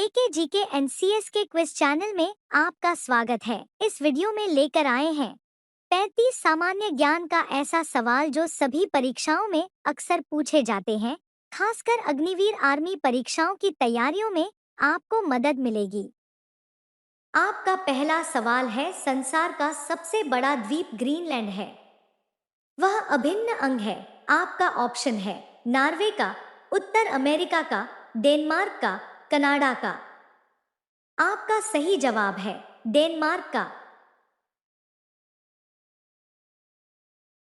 एके GK NCS के quiz channel में आपका स्वागत है। इस वीडियो में लेकर आए हैं 35 सामान्य ज्ञान का ऐसा सवाल जो सभी परीक्षाओं में अक्सर पूछे जाते हैं, खासकर अग्निवीर आर्मी परीक्षाओं की तैयारियों में आपको मदद मिलेगी। आपका पहला सवाल है, संसार का सबसे बड़ा द्वीप ग्रीनलैंड है। वह अभिन्न अंग है। आपका ऑप्शन है नॉर्वे का, उत्तर अमेरिका का, डेनमार्क का, कनाडा का। आपका सही जवाब है डेनमार्क का।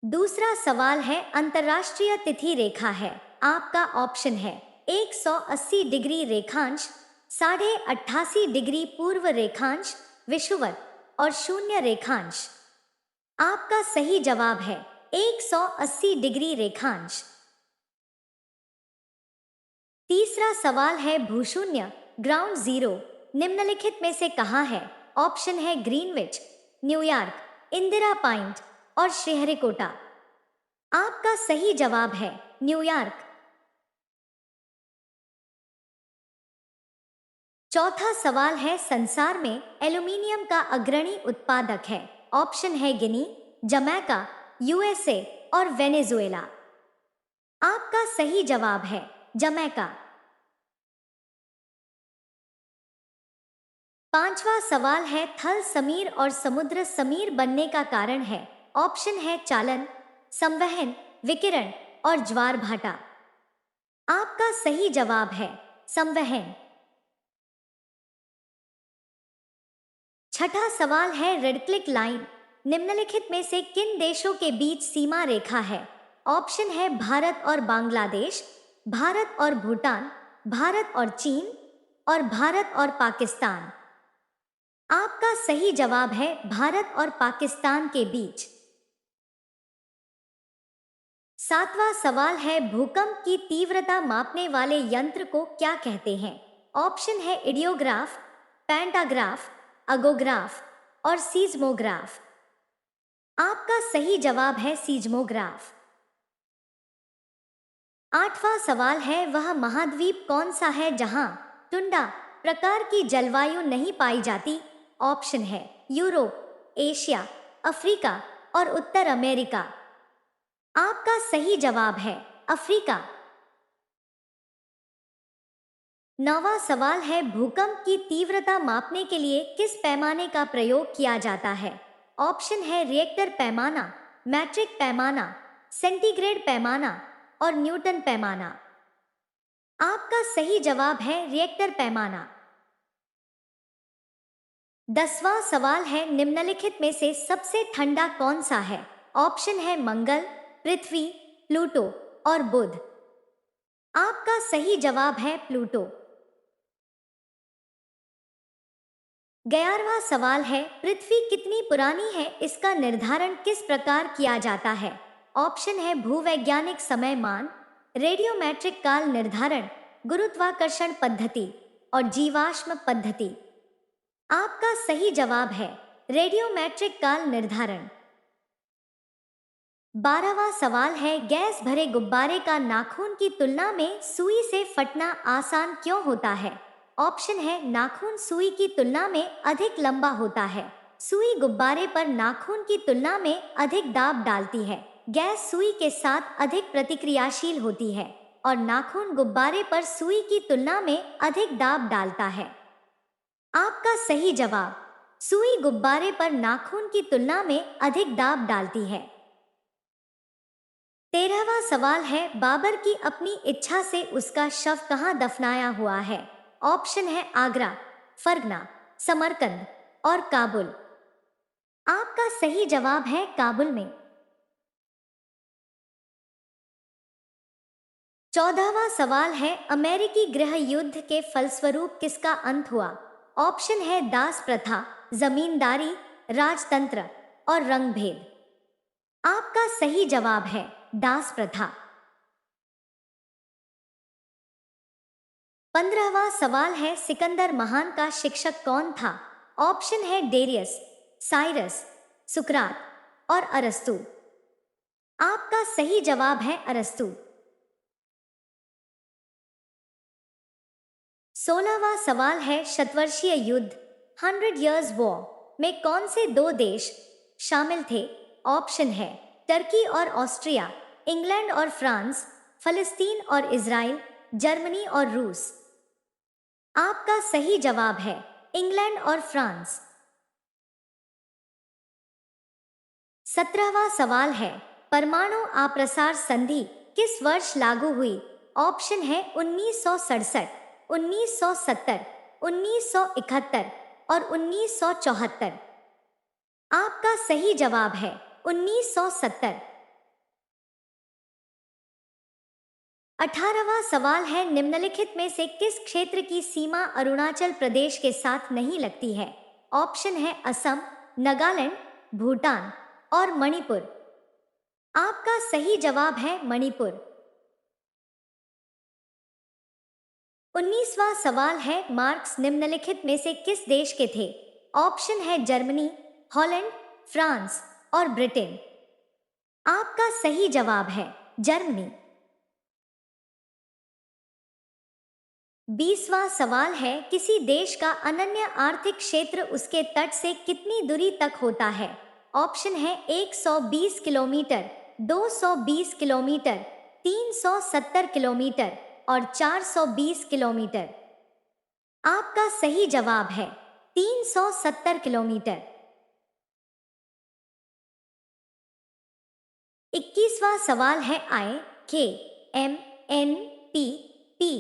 दूसरा सवाल है, अंतर्राष्ट्रीय तिथि रेखा है। आपका ऑप्शन है 180 डिग्री रेखांश, 88.5 डिग्री पूर्व रेखांश, विषुवत और शून्य रेखांश। आपका सही जवाब है 180 डिग्री रेखांश। तीसरा सवाल है, भूशून्य ग्राउंड जीरो निम्नलिखित में से कहाँ है? ऑप्शन है ग्रीनविच, न्यूयॉर्क, इंदिरा पॉइंट और श्रीहरिकोटा। आपका सही जवाब है न्यूयॉर्क। चौथा सवाल है, संसार में एल्यूमीनियम का अग्रणी उत्पादक है। ऑप्शन है गिनी, जमैका, यूएसए और वेनेजुएला। आपका सही जवाब है जमैका। पांचवा सवाल है, थल समीर और समुद्र समीर बनने का कारण है। ऑप्शन है चालन, संवहन, विकिरण और ज्वार भाटा। आपका सही जवाब है संवहन। छठा सवाल है, रेड क्लिक लाइन निम्नलिखित में से किन देशों के बीच सीमा रेखा है? ऑप्शन है भारत और बांग्लादेश, भारत और भूटान, भारत और चीन और भारत और पाकिस्तान। आपका सही जवाब है भारत और पाकिस्तान के बीच। सातवां सवाल है, भूकंप की तीव्रता मापने वाले यंत्र को क्या कहते हैं? ऑप्शन है इडियोग्राफ, पैंटाग्राफ, अगोग्राफ और सीज्मोग्राफ। आपका सही जवाब है सीज्मोग्राफ। आठवां सवाल है, वह महाद्वीप कौन सा है जहां टुंडा प्रकार की जलवायु नहीं पाई जाती? ऑप्शन है यूरोप, एशिया, अफ्रीका और उत्तर अमेरिका। आपका सही जवाब है अफ्रीका। नौवां सवाल है, भूकंप की तीव्रता मापने के लिए किस पैमाने का प्रयोग किया जाता है? ऑप्शन है रिएक्टर पैमाना, मैट्रिक पैमाना, सेंटीग्रेड पैमाना और न्यूटन पैमाना। आपका सही जवाब है रिएक्टर पैमाना। 10वां सवाल है, निम्नलिखित में से सबसे ठंडा कौन सा है? ऑप्शन है मंगल, पृथ्वी, प्लूटो और बुध। आपका सही जवाब है प्लूटो। 11वां सवाल है, पृथ्वी कितनी पुरानी है इसका निर्धारण किस प्रकार किया जाता है? ऑप्शन है भूवैज्ञानिक समय मान, रेडियोमेट्रिक काल निर्धारण, गुरुत्वाकर्षण पद्धति और जीवाश्म पद्धति। आपका सही जवाब है रेडियोमेट्रिक काल निर्धारण। 12वां सवाल है, गैस भरे गुब्बारे का नाखून की तुलना में सुई से फटना आसान क्यों होता है? ऑप्शन है नाखून सुई की तुलना में अधिक लंबा होता है, सुई गुब्बारे पर नाखून की तुलना में अधिक दाब डालती है, गैस सुई के साथ अधिक प्रतिक्रियाशील होती है और नाखून गुब्बारे पर सुई की तुलना में अधिक दाब डालता है। आपका सही जवाब सुई गुब्बारे पर नाखून की तुलना में अधिक दाब डालती है। 13वां सवाल है, बाबर की अपनी इच्छा से उसका शव कहां दफनाया हुआ है? ऑप्शन है आगरा, फरगना, समरकंद और काबुल। आपका सही जवाब है काबुल में। 14वां सवाल है, अमेरिकी गृह युद्ध के फलस्वरूप किसका अंत हुआ? ऑप्शन है दास प्रथा, जमींदारी, राजतंत्र और रंगभेद। आपका सही जवाब है दास प्रथा। 15वां सवाल है, सिकंदर महान का शिक्षक कौन था? ऑप्शन है डेरियस, साइरस, सुकरात और अरस्तु। आपका सही जवाब है अरस्तु। 16वां सवाल है, शतवर्षीय युद्ध 100 Years War में कौन से दो देश शामिल थे? ऑप्शन है टर्की और ऑस्ट्रिया, इंग्लैंड और फ्रांस, फलस्तीन और इजराइल, जर्मनी और रूस। आपका सही जवाब है इंग्लैंड और फ्रांस। 17वां सवाल है, परमाणु अप्रसार संधि किस वर्ष लागू हुई? ऑप्शन है 1967, 1970, 1971 और 1974। आपका सही जवाब है 1970। 18वां सवाल है, निम्नलिखित में से किस क्षेत्र की सीमा अरुणाचल प्रदेश के साथ नहीं लगती है? ऑप्शन है असम, नागालैंड, भूटान और मणिपुर। आपका सही जवाब है मणिपुर। 19वां सवाल है, मार्क्स निम्नलिखित में से किस देश के थे? ऑप्शन है जर्मनी, हॉलैंड, फ्रांस और ब्रिटेन। आपका सही जवाब है जर्मनी। 20वां सवाल है, किसी देश का अनन्य आर्थिक क्षेत्र उसके तट से कितनी दूरी तक होता है? ऑप्शन है 120 किलोमीटर, 220 किलोमीटर, 370 किलोमीटर और 420 किलोमीटर। आपका सही जवाब है 370 किलोमीटर। 21वां सवाल है, I, K, M, N, P, P,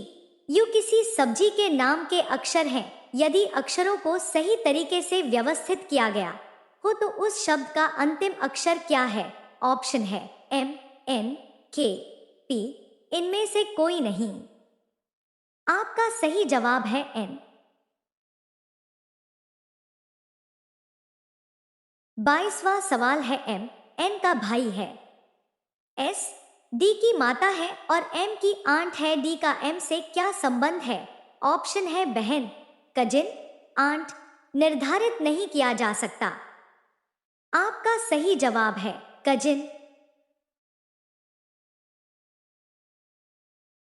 U किसी सब्जी के नाम के अक्षर हैं। यदि अक्षरों को सही तरीके से व्यवस्थित किया गया हो तो उस शब्द का अंतिम अक्षर क्या है? ऑप्शन है एम, एन, के, पी, इनमें से कोई नहीं। आपका सही जवाब है एन। 22वां सवाल है, एम, एन का भाई है, एस, डी की माता है और एम की आंट है। डी का एम से क्या संबंध है? ऑप्शन है बहन, कजिन, आंट, निर्धारित नहीं किया जा सकता। आपका सही जवाब है कजिन।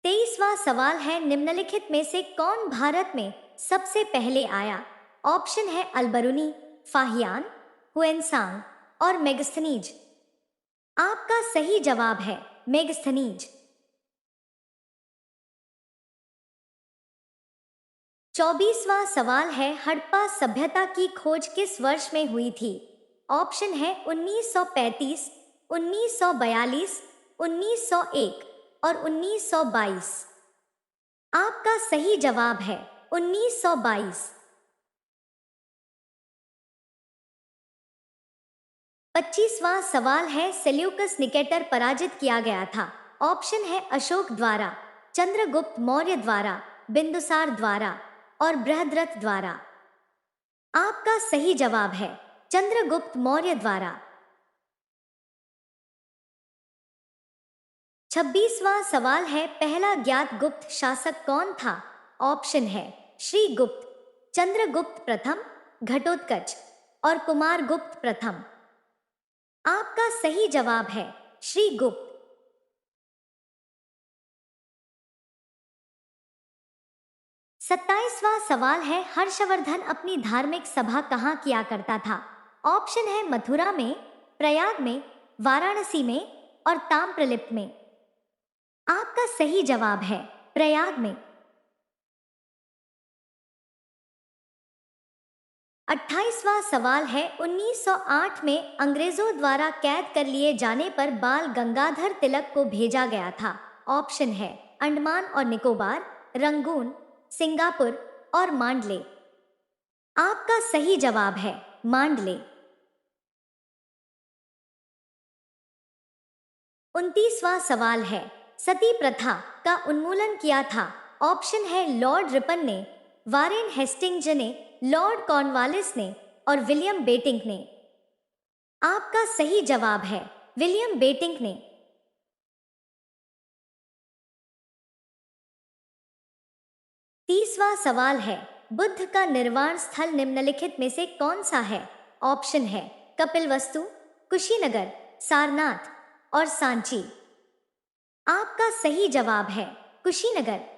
23वां सवाल है, निम्नलिखित में से कौन भारत में सबसे पहले आया? ऑप्शन है अलबरूनी, फाहियान, हुएनसांग और मेगस्थनीज। आपका सही जवाब है मेगस्थनीज। 24वां सवाल है, हड़प्पा सभ्यता की खोज किस वर्ष में हुई थी? ऑप्शन है 1935, 1942, 1901 और 1922। आपका सही जवाब है 1922। 25वां सवाल है, सेल्यूकस निकेटर पराजित किया गया था। ऑप्शन है अशोक द्वारा, चंद्रगुप्त मौर्य द्वारा, बिंदुसार द्वारा और बृहद्रथ द्वारा। आपका सही जवाब है चंद्रगुप्त मौर्य द्वारा। 26वां सवाल है, पहला ज्ञात गुप्त शासक कौन था? ऑप्शन है श्रीगुप्त, चंद्रगुप्त प्रथम, घटोत्कच और कुमारगुप्त प्रथम। आपका सही जवाब है श्रीगुप्त। 27वां सवाल है, हर्षवर्धन अपनी धार्मिक सभा कहाँ किया करता था? ऑप्शन है मथुरा में, प्रयाग में, वाराणसी में और ताम्रलिप्त में। आपका सही जवाब है प्रयाग में। 28वां सवाल है, 1908 में अंग्रेजों द्वारा कैद कर लिए जाने पर बाल गंगाधर तिलक को भेजा गया था। ऑप्शन है अंडमान और निकोबार, रंगून, सिंगापुर और मांडले। आपका सही जवाब है मांडले। 29वां सवाल है, सती प्रथा का उन्मूलन किया था? ऑप्शन है लॉर्ड रिपन ने, वारेन हेस्टिंग्स ने, लॉर्ड कॉर्नवालिस ने और विलियम बेटिंक ने। आपका सही जवाब है विलियम बेटिंक ने। 30वां सवाल है, बुद्ध का निर्वाण स्थल निम्नलिखित में से कौन सा है? ऑप्शन है कपिलवस्तु, कुशीनगर, सारनाथ और सांची। आपका सही जवाब है कुशीनगर।